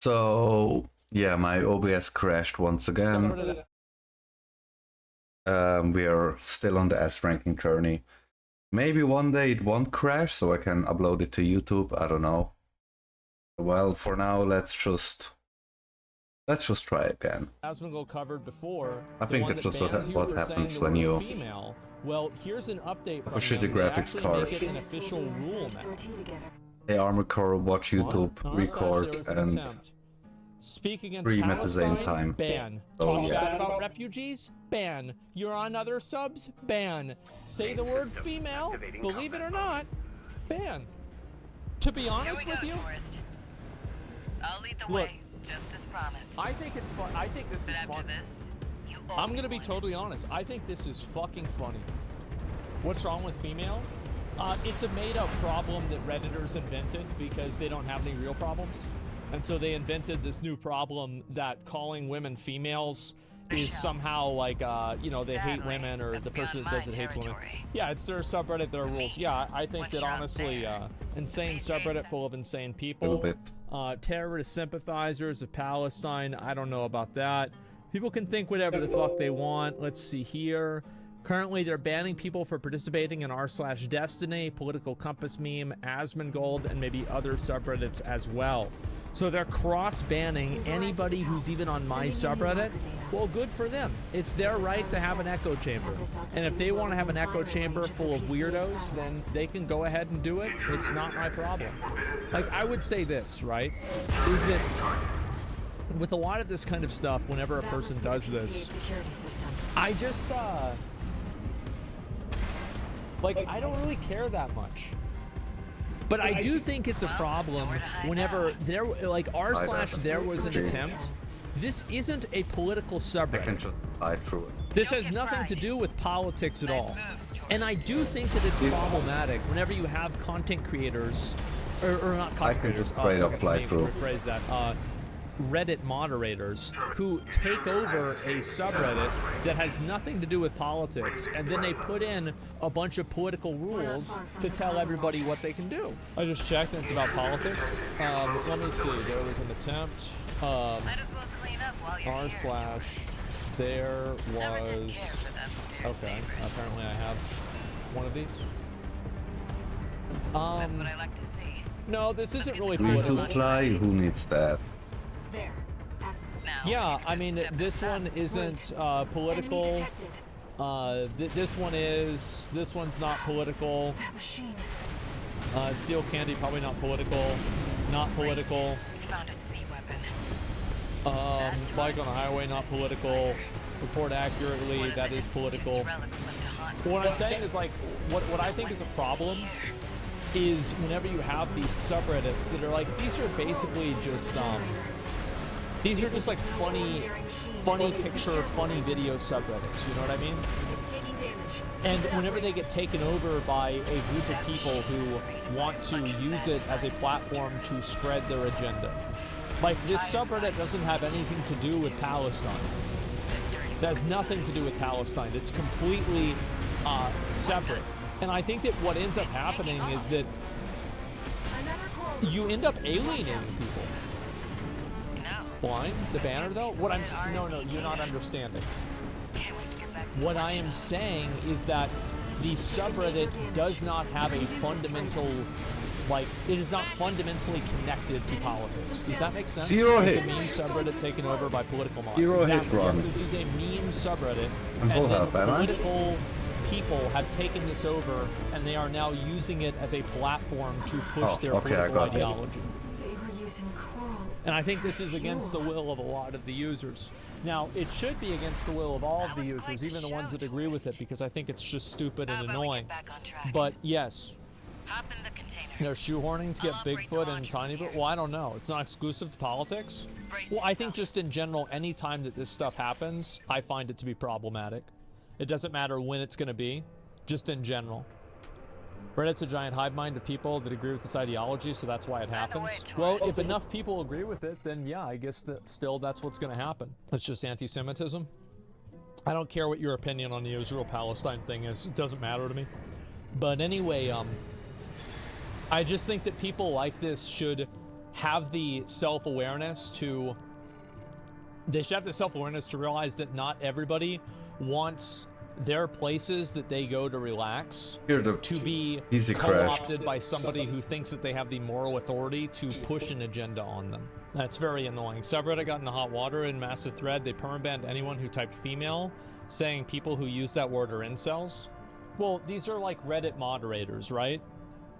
So yeah, my OBS crashed once again. We are still on the S ranking journey. Maybe one day it won't crash, so I can upload it to YouTube. I don't know. Well, for now, let's just try again. Asmongold covered before. I think that's just what happens when you female. Well, here's an update have a shitty graphics card. Make it an official rule now. Hey, Armor Core, watch YouTube, record, and speak against stream at the same time. Ban. Oh, Talk yeah. bad about refugees? Ban. You're on other subs? Ban. Say the word female? Believe it or not, ban. To be honest with you, tourist. I'll lead the look, way, just as promised. I think it's fun. I think this But is after fun. this, you owe I'm me gonna be one. totally honest. I think this is fucking funny. What's wrong with female? It's a made-up problem that Redditors invented because they don't have any real problems. And so they invented this new problem that calling women females is somehow like, you know, they hate Sadly, women, or that's the person that beyond does it my hates women. territory. Yeah, it's their subreddit, their rules. Yeah, I think once that you're up honestly, there, insane they say subreddit so. full of insane a people. little bit. Terrorist sympathizers of Palestine, I don't know about that. People can think whatever the fuck they want. Let's see here. Currently, they're banning people for participating in r/Destiny, Political Compass Meme, Asmongold, and maybe other subreddits as well. So they're cross-banning anybody who's even on my subreddit. Well, good for them. It's their right to have an echo chamber. And if they want to have an echo chamber full of weirdos, then they can go ahead and do it. It's not my problem. Like, I would say this, right? Is that with a lot of this kind of stuff, whenever a person does this, I just, like, I don't really care that much. But I do think it's a problem whenever there, like, r/there was an attempt. This isn't a political I subreddit. can just slide through it. This Don't has get nothing to fried. do with politics at Nice all. moves, tourist. And I do think that it's problematic whenever you have content creators, or not I content can creators, just straight up fuck it, fly let me through. rephrase that, Reddit moderators who take over a subreddit that has nothing to do with politics, and then they put in a bunch of political rules to tell everybody what they can do. I just checked and it's about politics. Let me see, there was an attempt, Might as well clean up while you're here, tourist. there Never did was, care for the upstairs okay, neighbors. apparently I have one of these. That's what I like to see. No, this isn't really Please political. reply, who needs that? Now, Yeah, if you I could mean, just step this one inside. isn't political. This one is. This one's not political. Steel Candy, probably not political. Not political. We found a sea weapon. Bike on the highway, not political. Report accurately, One of that the is insurgents' political. relics left to haunt. What I'm saying is, like, what I think is a problem is whenever you have these subreddits that are like, these are basically just these are just like funny picture, funny video subreddits, you know what I mean? And whenever they get taken over by a group of people who want to use it as a platform to spread their agenda. Like, this subreddit doesn't have anything to do with Palestine. It has nothing to do with Palestine. It's completely separate. And I think that what ends up happening is that you end up alienating people. No. Blind? The banner, though? What I'm... No, you're not understanding. Can't wait to get back to What I am saying is that the subreddit does not have a fundamental... Like, it is not fundamentally connected to politics. Does that make sense? Zero it's hits. a meme subreddit taken over by political mods. Zero hit Exactly. run. Yes, this is a meme subreddit, And full and then health, am I? political people have taken this over, and they are now using it as a platform to push Oh, their okay, I political got it. ideology. They were using coral. And I think this is against the will of a lot of the users. Now, it should be against the will of all of That the was users, quite the even the ones show, that agree with it, tourist. because I think it's just stupid How and about we annoying. get back on track? But yes, Hop in the container. they're shoehorning to get I'll operate the Bigfoot and launch from Tiny here. Bit. Well, I don't know. It's not exclusive to politics. Brace Well, I think yourself. just in general, any time that this stuff happens, I find it to be problematic. It doesn't matter when it's going to be, just in general. Reddit's a giant hive mind of people that agree with this ideology, so that's why it By the way, happens. Well, if tourist. enough people agree with it, then yeah, I guess that still that's what's going to happen. That's just anti-Semitism. I don't care what your opinion on the Israel-Palestine thing is. It doesn't matter to me. But anyway, I just think that people like this should have the self-awareness to... They should have the self-awareness to realize that not everybody wants their places that they go to relax to be co-opted by somebody who thinks that they have the moral authority to push an agenda on them. That's very annoying. Subreddit got into hot water in massive thread. They permabanned anyone who typed female, saying people who use that word are incels. Well, these are like Reddit moderators, right?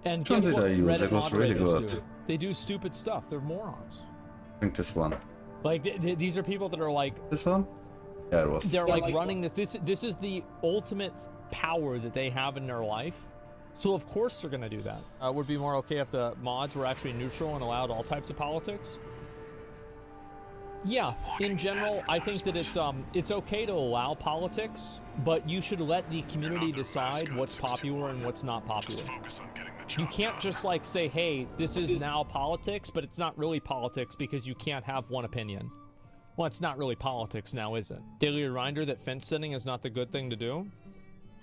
And guess what Reddit moderators do? They do stupid stuff. They're morons. I think this one. Like, these are people that are like... This one? Yeah, it was. They're like running this. This is the ultimate power that they have in their life. So of course they're gonna do that. Would be more okay if the mods were actually neutral and allowed all types of politics. Yeah, in general, I think that it's okay to allow politics, but you should let the community decide what's popular and what's not popular. You can't just like say, hey, this is now politics, but it's not really politics because you can't have one opinion. Well, it's not really politics now, is it? Daily reminder that fence sitting is not the good thing to do?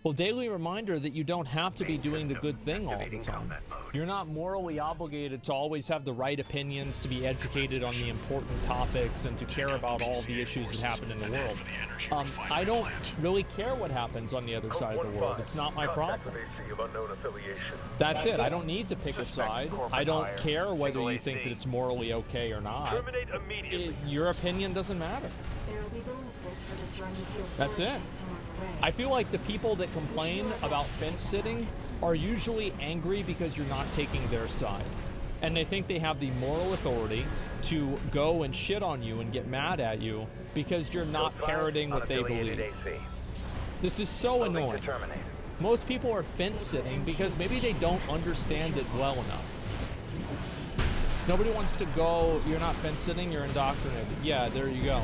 Well, daily reminder that you don't have to be doing the good thing all the time. You're not morally obligated to always have the right opinions, to be educated on the important topics, and to care about all the issues that happen in the world. I don't really care what happens on the other side of the world. It's not my problem. That's it. I don't need to pick a side. I don't care whether you think that it's morally okay or not. Your opinion doesn't matter. That's it. I feel like the people that complain about fence sitting are usually angry because you're not taking their side. And they think they have the moral authority to go and shit on you and get mad at you because you're not parroting what they believe. This is so annoying. Most people are fence sitting because maybe they don't understand it well enough. Nobody wants to go, you're not fence sitting, you're indoctrinated. Yeah, there you go.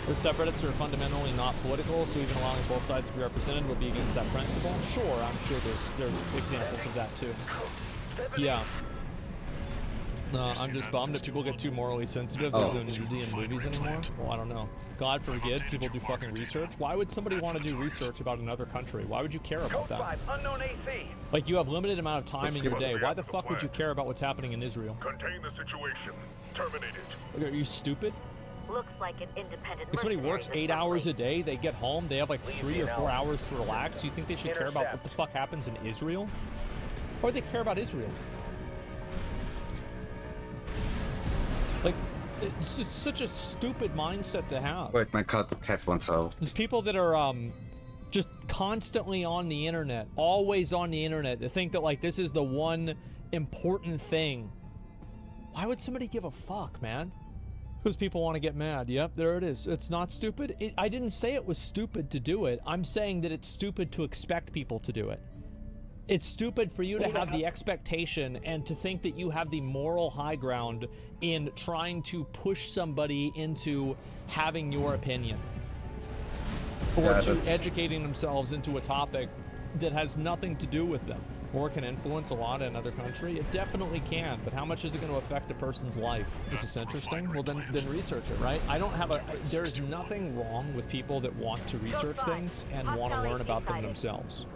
There's subreddits that are fundamentally not political, so even allowing both sides to be represented would be against that principle. Sure, I'm sure there's examples of that too. Yeah. I'm just bummed that people get too morally sensitive to doing nudity in movies anymore. Well, I don't know. God forbid people do fucking research. Why would somebody want to do research about another country? Why would you care about that? Like, you have limited amount of time in your day. Why the fuck would you care about what's happening in Israel? Contain the situation. Terminate it. Are you stupid? Looks like an independent. Like somebody works 8 hours a day, they get home, they have like 3 or 4 hours to relax. You think they should care about what the fuck happens in Israel? Or do they care about Israel? Like, it's just such a stupid mindset to have. Wait, my cat wants out. There's people that are just constantly on the internet, always on the internet, that think that like this is the one important thing. Why would somebody give a fuck, man? Because people want to get mad. Yep, there it is. It's not stupid. I didn't say it was stupid to do it. I'm saying that it's stupid to expect people to do it. It's stupid for you to have the expectation and to think that you have the moral high ground in trying to push somebody into having your opinion. Or to educating themselves into a topic that has nothing to do with them. Or can influence a lot in another country. It definitely can, but how much is it going to affect a person's life? Is this interesting? Well, then research it, right? I don't have there's nothing wrong with people that want to research things and want to learn about them themselves.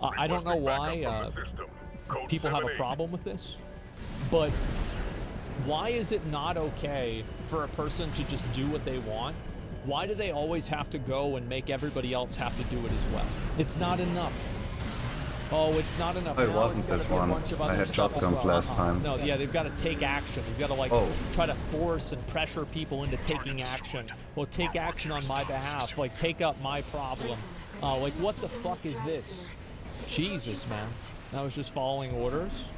I don't know why people have a problem with this, but why is it not okay for a person to just do what they want? Why do they always have to go and make everybody else have to do it as well? It's not enough. Oh, it's not enough. It wasn't this one. I had shotguns last time. No, yeah, they've got to take action. They've got to like try to force and pressure people into taking action. Well, take action on my behalf. Like, take up my problem. Like, what the fuck is this? Jesus, man. That was just following orders.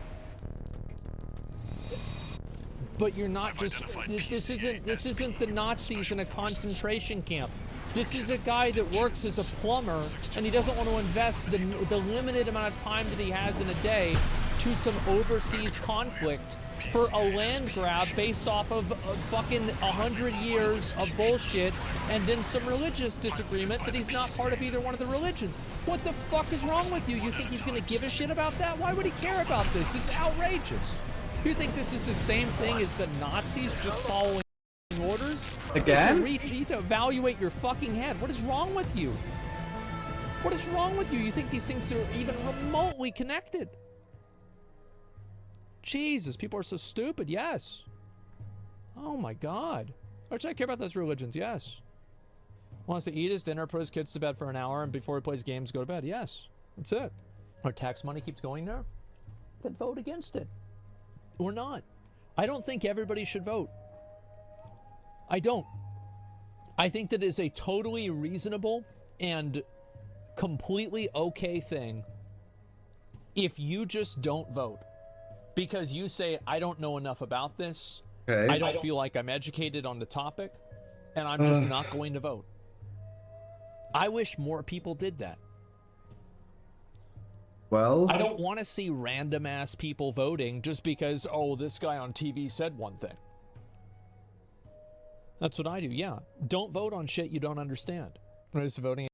But you're not just. This isn't the Nazis in a concentration camp. This is a guy that works as a plumber, and he doesn't want to invest the limited amount of time that he has in a day to some overseas conflict for a land grab based off of fucking 100 years of bullshit and then some religious disagreement that he's not part of either one of the religions. What the fuck is wrong with you? You think he's gonna give a shit about that? Why would he care about this? It's outrageous. You think this is the same thing as the Nazis just following orders? Again? You need to evaluate your fucking head. What is wrong with you? What is wrong with you? You think these things are even remotely connected? Jesus, people are so stupid. Yes. Oh my God. Or should I care about those religions? Yes. Wants to eat his dinner, put his kids to bed for an hour, and before he plays games, go to bed. Yes. That's it. Our tax money keeps going there? Then vote against it. Or not. I don't think everybody should vote. I don't. I think that is a totally reasonable and completely okay thing if you just don't vote. Because you say, I don't know enough about this. Okay. I don't feel like I'm educated on the topic, and I'm just not going to vote. I wish more people did that. Well, I don't want to see random ass people voting just because, oh, this guy on TV said one thing. That's what I do, yeah. Don't vote on shit you don't understand. Whereas voting